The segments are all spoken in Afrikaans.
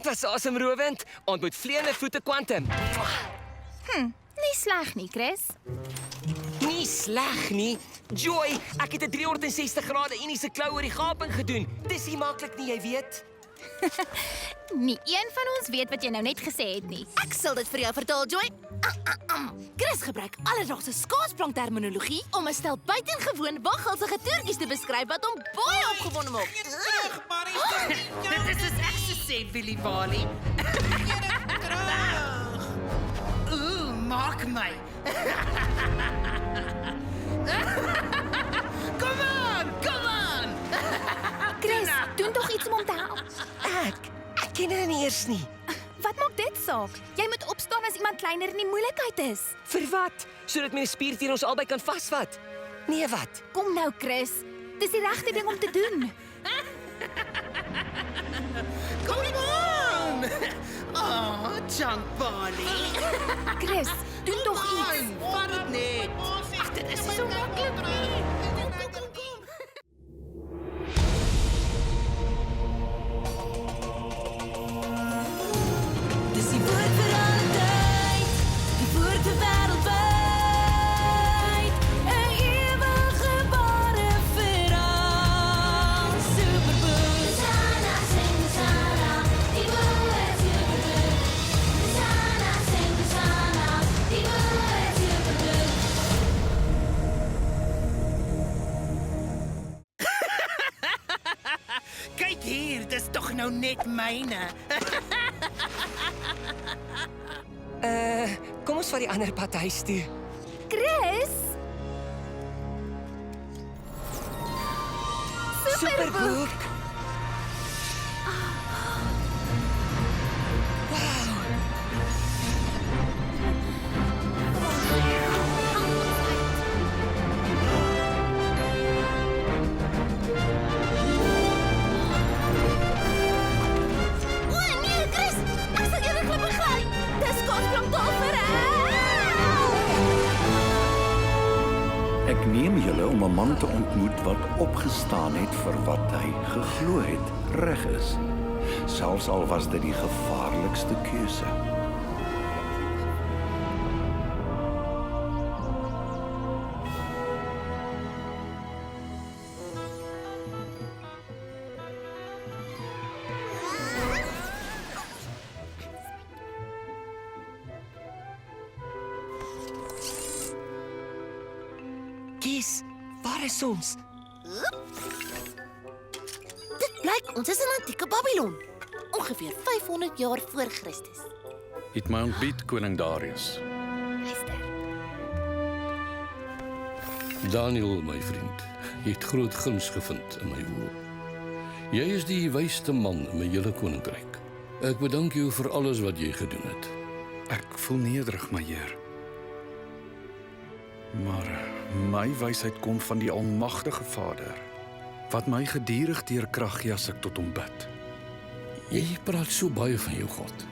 Dit was asemrowend. Ontmoet vleiende voete Quantum. Nie sleg nie, Chris. Nie sleg nie. Joy, ek het 'n 360 grade uniese klou oor die gaping gedoen. Dis nie maklik nie, jy weet. Nie een van ons weet wat jy nou net gesê het nie. Ek sal dit vir jou vertaal, Joy. Chris gebruik alledaagse skaatsprank terminologie om 'n stel buitengewoon waghalsige toertjies te beskryf wat hom baie opgewonde maak. Dit is ek se sê, Willie Wally. Maak my. Kom aan. Chris, doen tog iets om hom te help. Ek ken hulle nie eers nie. Wat maak dit saak? Jy moet opstaan as iemand kleiner in die moeilikheid is. Vir wat? Sodat my spier teen ons albei kan vasvat. Nee, wat? Kom nou, Chris. Dis die regte ding om te doen. Kom aan. Chunk Wally. Chris, doen tog iets. Vat dit net. Ag, dit is so maklik. Kom. Dis die woord vir alle tyd, die woord vir wêreldwyd, 'n ewige ware verhaal. Superboek. Sana, sing sana, die woord superboek. Sana, sing sana, die woord superboek. Kyk hier, dis tog nou net myne. Kom ons vat die ander pad huis toe. Chris! Superboek. Wow. O nee, Chris, ek sal jou net begly. Dis skaatsprank daarvoor. Ek neem julle om 'n man te ontmoet wat opgestaan het vir wat hy geglo het reg is, selfs al was dit die gevaarlikste keuse. Kies, waar is ons? Dit blyk ons is in antieke Babylon, ongeveer 500 jaar voor Christus. Het my ontbied, koning Darius. Luister. Daniel, my vriend, jy het groot guns gevind in my woord. Jy is die wysste man in my hele koninkryk. Ek bedank jou vir alles wat jy gedoen het. Ek voel nederig, my heer. Maar my wysheid kom van die Almagtige Vader, wat my geduldig deur krag gee as ek tot hom bid. Jy praat so baie van jou God.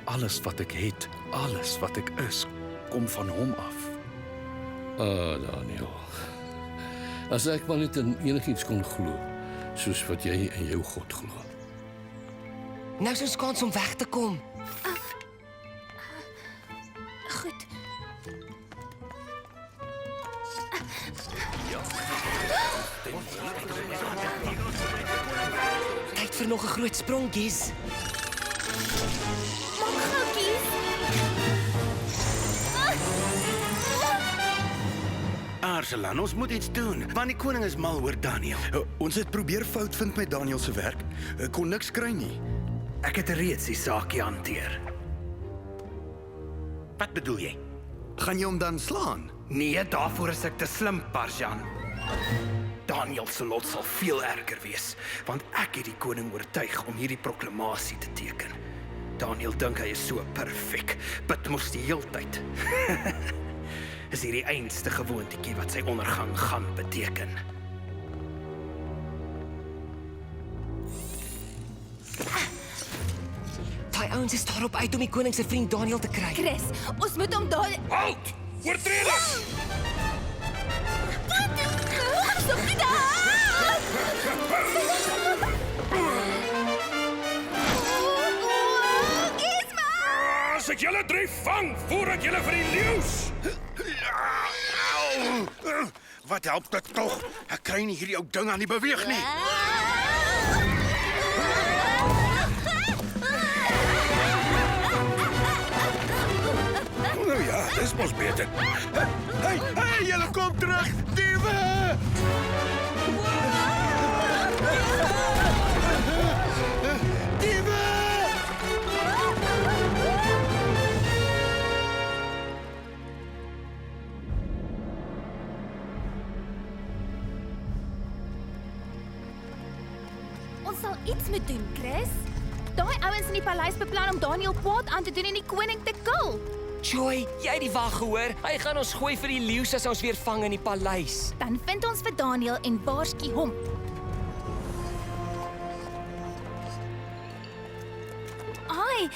Alles wat ek het, alles wat ek is, kom van hom af. Daniel. As ek maar net in enigiets kon glo, soos wat jy in jou God glo. Nou is ons kans om weg te kom. Goed. Tyd vir nog 'n groot sprong, Kies. Maak gou, Kies. Arsalan, ons moet iets doen, want die koning is mal oor Daniel. Ons het probeer fout vind met Daniel se werk. Kon niks kry nie. Ek het reeds die saakie hanteer. Wat bedoel jy? Gaan jy hom dan slaan? Nee, daarvoor is ek te slim, Parjan. Daniel se lot sal veel erger wees, want ek het die koning oortuig om hierdie proklamasie te teken. Daniel dink hy is so perfek, bid mos die heeltyd. Is hierdie einste gewoontetjie wat sy ondergang gaan beteken. Daai ouens is daarop uit om die koning se vriend Daniel te kry. Chris, ons moet hom daai... Halt! Oortreders! Stop nie daar! As ek julle 3 vang, voer ek julle vir die leeu's. Au! Wat help dit tog? Ek kry nie hierdie ou ding aan die beweeg nie. Nou ja, dis mos beter. Hey, julle kom terug, diewe! Diewe! Ons sal iets moet doen, Chris. Daai ouens in die paleis beplan om Daniel kwaad aan te doen en die koning te kill. Joy, jy het die wag gehoor? Hy gaan ons gooi vir die leeu's as ons weer vang in die paleis. Dan vind ons vir Daniel en waarsku hom. Ai,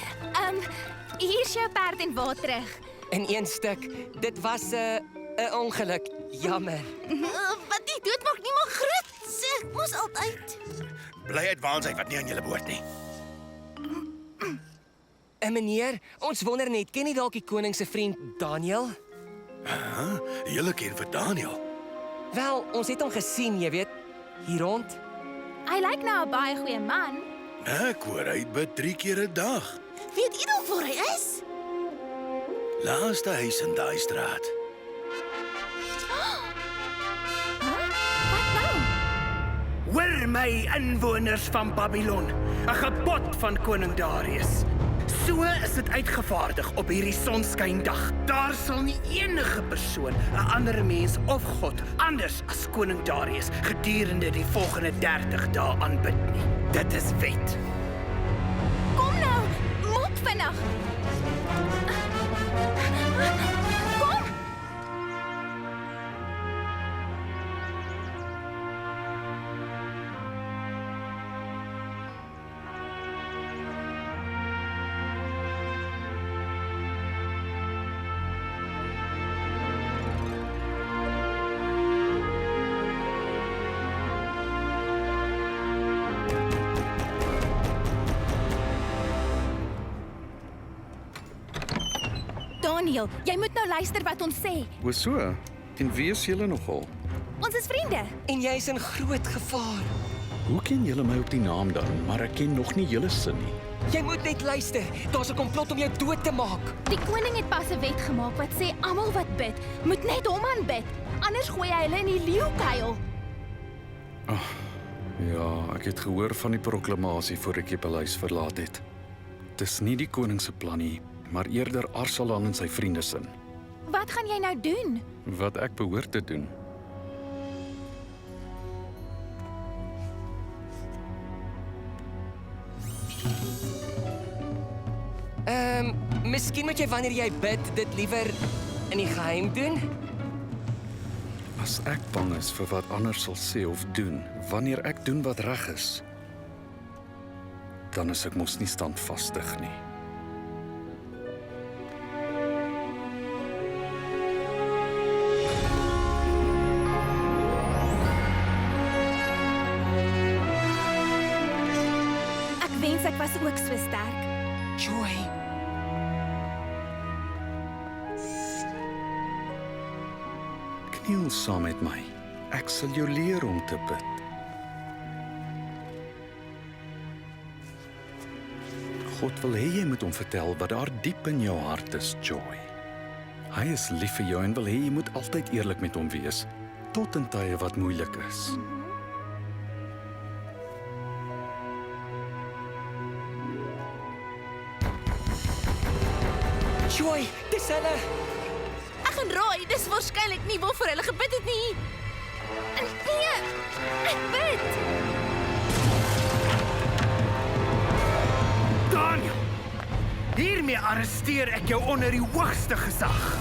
hier is jou perd en wa terug. In een stuk. Dit was 'n ongeluk. Jammer. Wat nie doodmaak nie, maar groot. Sê, mos altyd. Blyheid waanheid wat nie aan julle behoort nie. Meneer, ons wonder net, ken jy dalk die koning se vriend Daniel? Julle ken vir Daniel. Wel, ons het hom gesien, jy weet, hier rond. Hy lyk nou 'n baie goeie man. Ek hoor hy bid 3 keer 'n dag. Weet jy nog waar hy is? Laaste huis in daai straat. Wat nou? Hoor my inwoners van Babylon, 'n gebod van koning Darius. So is dit uitgevaardig op hierdie sonskyndag. Daar sal nie enige persoon 'n ander mens of god anders as koning Darius gedurende die volgende 30 dae aanbid nie. Dit is wet. Kom nou, mop vinnig. Kom. Daniel, jy moet nou luister wat ons sê. O so, en wie is julle nogal? Ons is vriende. En jy is in groot gevaar. Hoe ken julle my op die naam dan, maar ek ken nog nie julle sin nie. Jy moet net luister. Daar's 'n komplot om jou dood te maak. Die koning het pas 'n wet gemaak wat sê almal wat bid, moet net hom aanbid. Anders gooi hy hulle in die leeukuil. Ja, ek het gehoor van die proklamasie voor ek die paleis verlaat het. Dis nie die koning se plan nie, maar eerder Arsalan en sy vriende se. Wat gaan jy nou doen? Wat ek behoort te doen. Miskien moet jy wanneer jy bid dit liewer in die geheim doen? As ek bang is vir wat ander sal sê of doen, wanneer ek doen wat reg is, dan is ek mos nie standvastig nie. Ek wens ek was ook so sterk. Joy. Kniel saam met my. Ek sal jou leer om te bid. God wil hê jy moet hom vertel wat daar diep in jou hart is, Joy. Hy is lief vir jou en wil hê jy moet altyd eerlik met hom wees, tot in tye wat moeilik is. Joy, dis hulle. Ek gaan raai, dis waarskynlik nie waarvoor hulle gebid het nie. Nee, ek bid. Daniel, hiermee arresteer ek jou onder die hoogste gesag.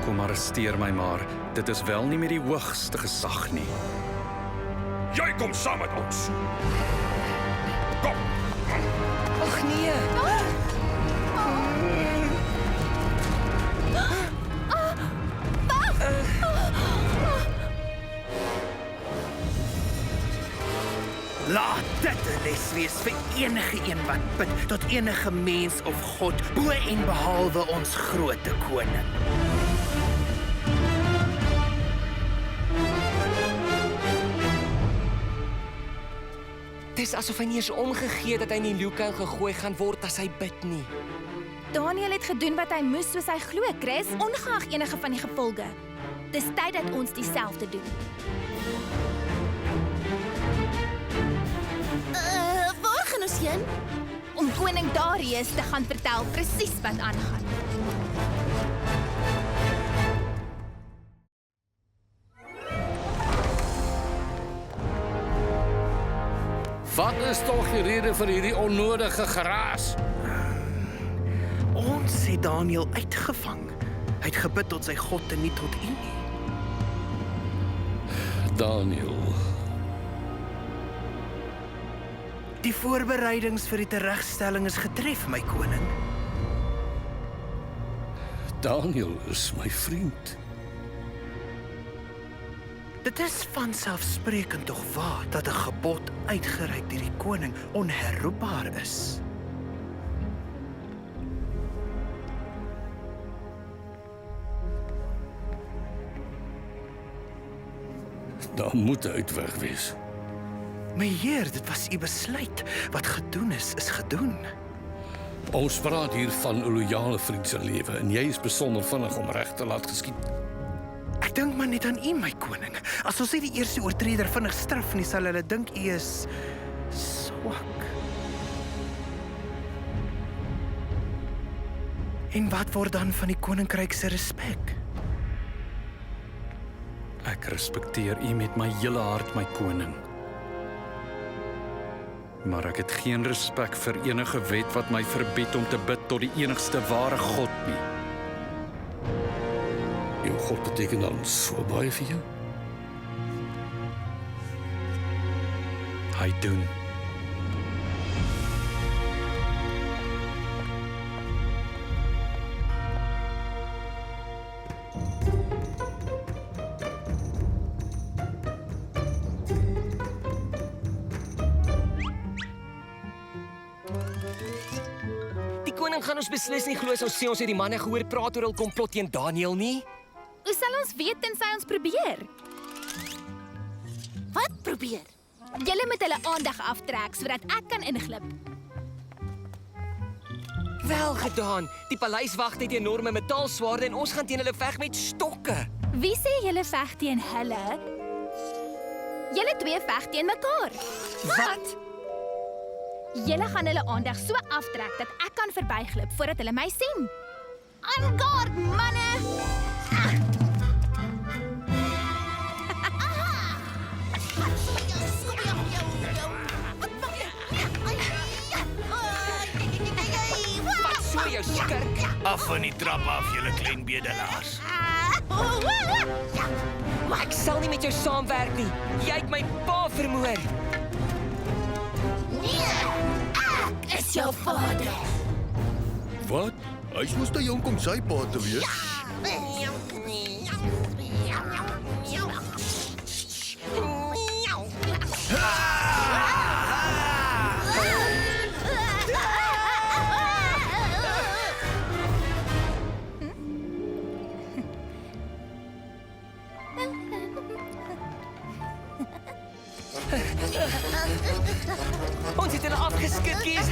Kom arresteer my maar, dit is wel nie met die hoogste gesag nie. Jy kom saam met ons. Kom. Ag nee. Laat dit 'n les wees vir enige een wat bid tot enige mens of God, bo en behalwe ons grote koning. Dis asof hy nie eens omgegee dat hy in die leeukan gegooi gaan word as hy bid nie. Daniel het gedoen wat hy moes soos hy glo, Chris, ongeag enige van die gevolge. Dis tyd dat ons dieselfde doen. Waar gaan ons heen? Om koning Darius te gaan vertel presies wat aangaan. Wat is tog die rede vir hierdie onnodige geraas? Ons het Daniel uitgevang. Hy het gebid tot sy God en nie tot u nie. Daniel, Die voorbereidings vir die teregstelling is getref, my koning. Daniel is my vriend. Dit is vanselfsprekend tog waar dat 'n gebod uitgereik deur die koning onherroepbaar is. Daar moet 'n uitweg wees. My heer, dit was u besluit. Wat gedoen is gedoen. Ons praat hier van 'n loyale vriend se lewe en jy is besonder vinnig om reg te laat geskied. Ek dink maar net aan u, my koning. As ons nie die eerste oortreder vinnig straf nie, sal hulle dink u is swak. En wat word dan van die koninkryk se respek? Ek respekteer u met my hele hart, my koning. Maar ek het geen respek vir enige wet wat my verbied om te bid tot die enigste ware God nie. Jou God beteken dan so baie vir jou? Hy doen. Die koning gaan ons beslis nie glo as ons sê ons het die manne gehoor praat oor hul komplot teen Daniel nie. Hoe sal ons weet tensy ons probeer? Wat probeer? Julle moet hulle aandag aftrek sodat ek kan inglip. Wel gedaan. Die paleiswagte het enorme metaalswaarde en ons gaan teen hulle veg met stokke. Wie sê julle veg teen hulle? Julle twee veg teen mekaar. Wat? Julle gaan hulle aandag so aftrek dat ek kan verbyglip voordat hulle my sien. On guard, manne! Wat so jou skurk? Af van die trap af, julle klein bedelaars. Ek sal nie met jou saamwerk nie. Jy het my pa vermoor. Ek is jou vader. Wat? Hy moes te jonk om sy pa te wees. Ons het hulle afgeskit, Kies.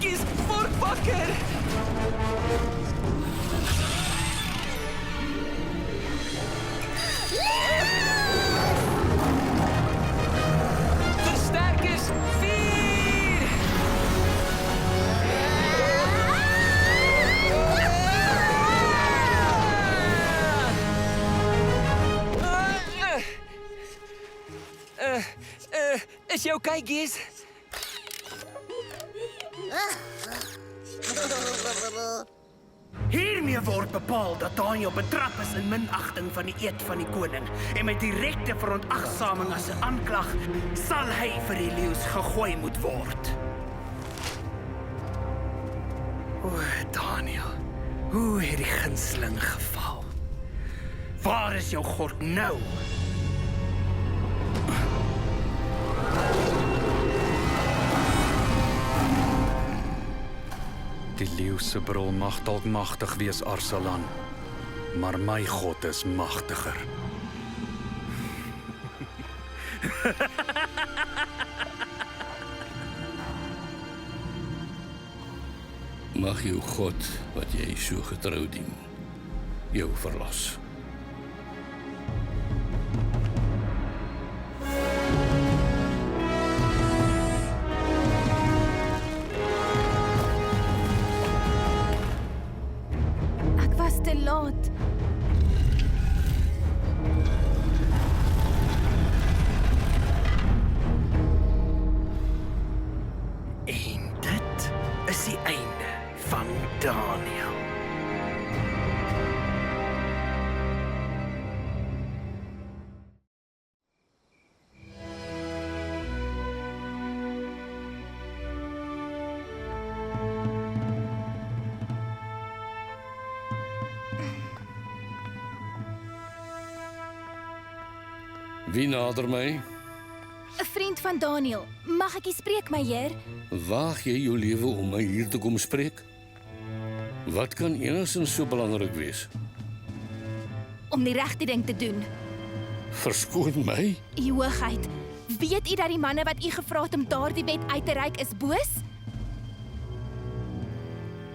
Kies, word wakker! Versterkers, 4! Is jy okay, Gies? Hiermee word bepaal dat Daniel betrap is in minagting van die eed van die koning en met direkte verontagsaming as 'n aanklag sal hy vir die leeu's gegooi moet word. O, Daniel, hoe het die gunsteling geval? Waar is jou God nou? Die leeu se brul mag dalk magtig wees, Arsalan, maar my God is magtiger. Mag jou God, wat jy so getrou dien, jou verlos. Ek was te laat. En dit is die einde van Daniel. Wie nader my? 'n Vriend van Daniel. Mag ek u spreek, my heer? Waag jy jou lewe om my hier te kom spreek? Wat kan enigstens so belangrik wees? Om die regte ding te doen. Verskoon my? U hoogheid, weet u dat die manne wat u gevra het om daardie wet uit te reik is boos?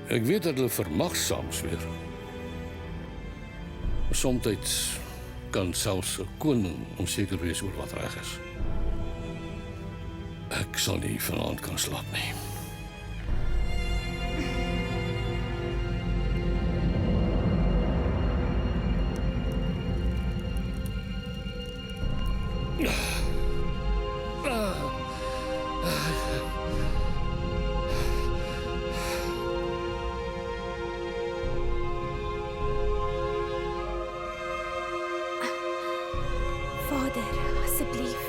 Ek weet dat hulle vermag saamsweer. Somtyds kan selfs 'n koning onseker wees oor wat reg is. Ek sal nie vanaand kan slaap nie. Vader, asseblief.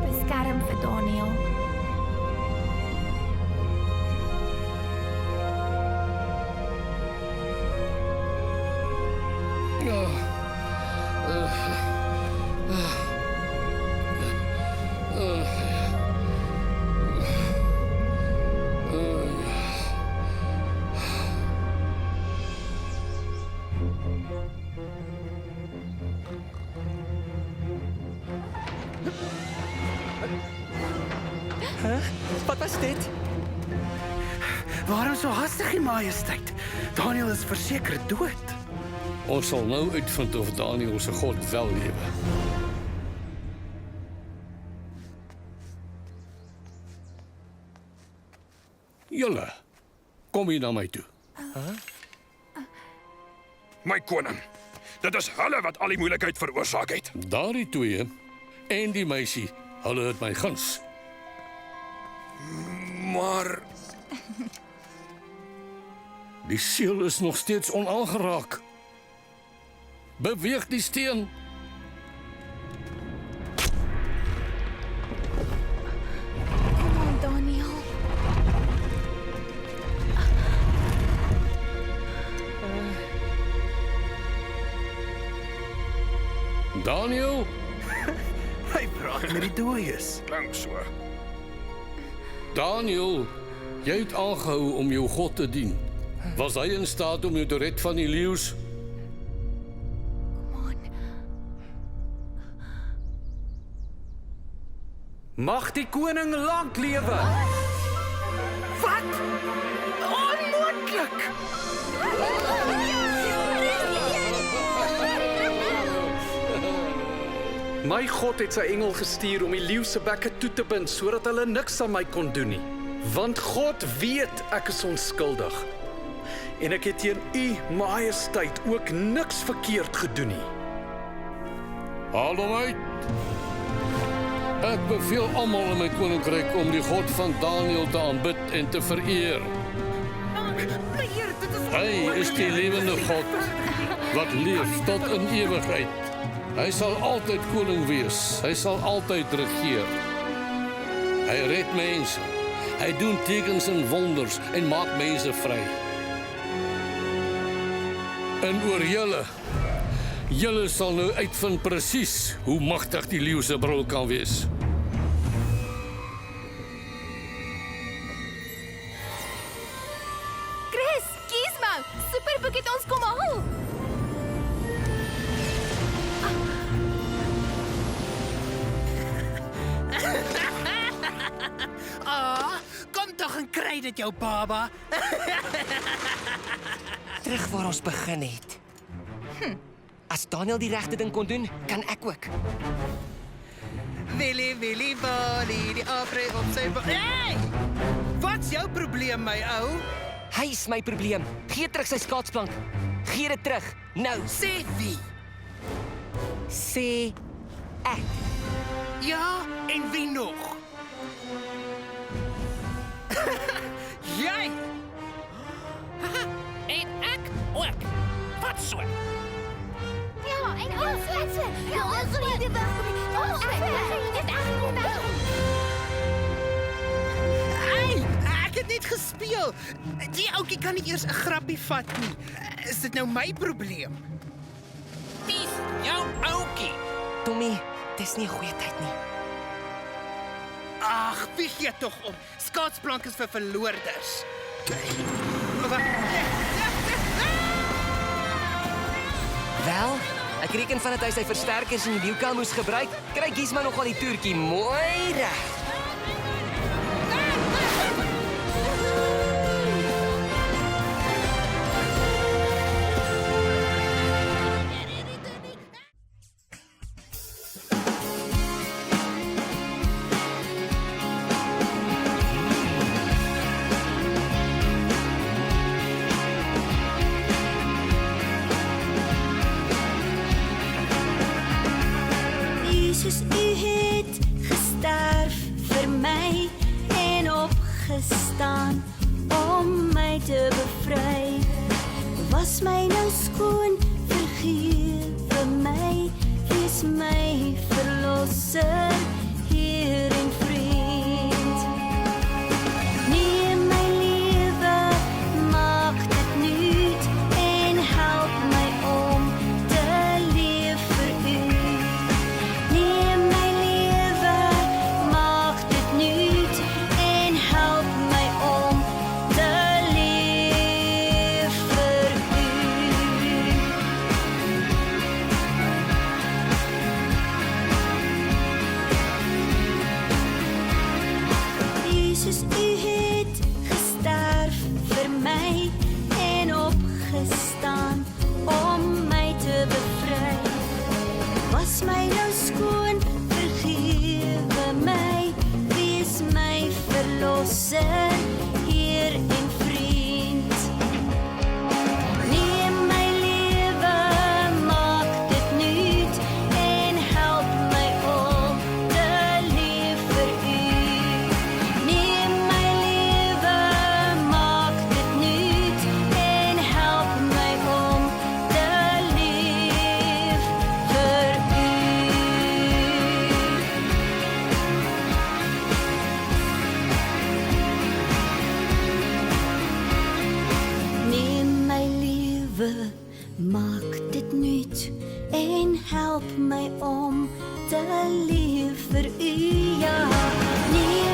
Beskerm vir Daniel. Wat was dit? Waarom so hastig, die majesteit? Daniel is verseker dood. Ons sal nou uitvind of Daniel se God wel lewe. Julle, kom hier na my toe. My koning, dit is hulle wat al die moeilikheid veroorsaak het. Daardie twee en die meisie, hulle het my guns. Maar Die seël is nog steeds onaangeraak. Beweeg die steen. Kom aan, Daniel. Daniel, Hy praat met die dooies. klink so. Daniel, jy het aangehou om jou God te dien. Was hy in staat om jou te red van die leeu's? Kom aan. Mag die koning lank lewe. Wat? Onmoontlik! My God het sy engel gestuur om die leeu se bekke toe te bind sodat hulle niks aan my kon doen nie. Want God weet ek is onskuldig. En ek het teen u majesteit ook niks verkeerd gedoen nie. Haal hom uit. Ek beveel almal in my koninkryk om die God van Daniël te aanbid en te vereer. Hy is die lewende God wat leef tot in ewigheid. Hy sal altyd koning wees. Hy sal altyd regeer. Hy red mense. Hy doen tekens en wonders en maak mense vry. En oor julle sal nou uitvind presies hoe magtig die leeu se brul kan wees. Chris, Gizmo, Superboek het ons kom haal. Kom tog en kry dit jou baba. Terug waar ons begin het. As Daniel die regte ding kon doen, kan ek ook. Willy, Wally, die apre op sy Hey! Wat's jou probleem, my ou? Hy is my probleem. Gee terug sy skaatsplank. Gee dit terug. Nou, Sê wie? sê ek. Ja, en wie nog? Jy! En ek ook. Wat so? Ja, en ons so. Ja, ons sal hier wegkom. Ons dit kom nou. Hey, ek het net gespeel. Die ouetjie kan nie eers 'n grappie vat nie. Is dit nou my probleem? Dis jou ouetjie. Tommy, dis nie 'n goeie tyd nie. Ag, wie gee tog om. Skaatsplank is vir verloorders. Wel, ek reken van dat hy sy versterkers in die wielkel moes gebruik, kry Gizmo nogal die toertjie mooi reg. Jesus, u het gesterf vir my en opgestaan om my te bevry. Was my nou skoon, vergewe my, wees my verlosser, Heer en vriend. Neem my lewe, maak dit nuut en help my om te leef vir u. Neem my lewe, maak dit nuut en help my om te leef vir u. Jesus, u het gesterf vir my en opgestaan om my te bevry. Was my nou skoon, vergewe my, wees my verlosser, Heer en vriend. Neem my lewe, maak dit nuut en help my om te leef vir u. Neem my lewe, maak dit nuut en help my om te leef vir u. Neem my lewe, maak dit nuut en help my om te leef vir u. Ja, neem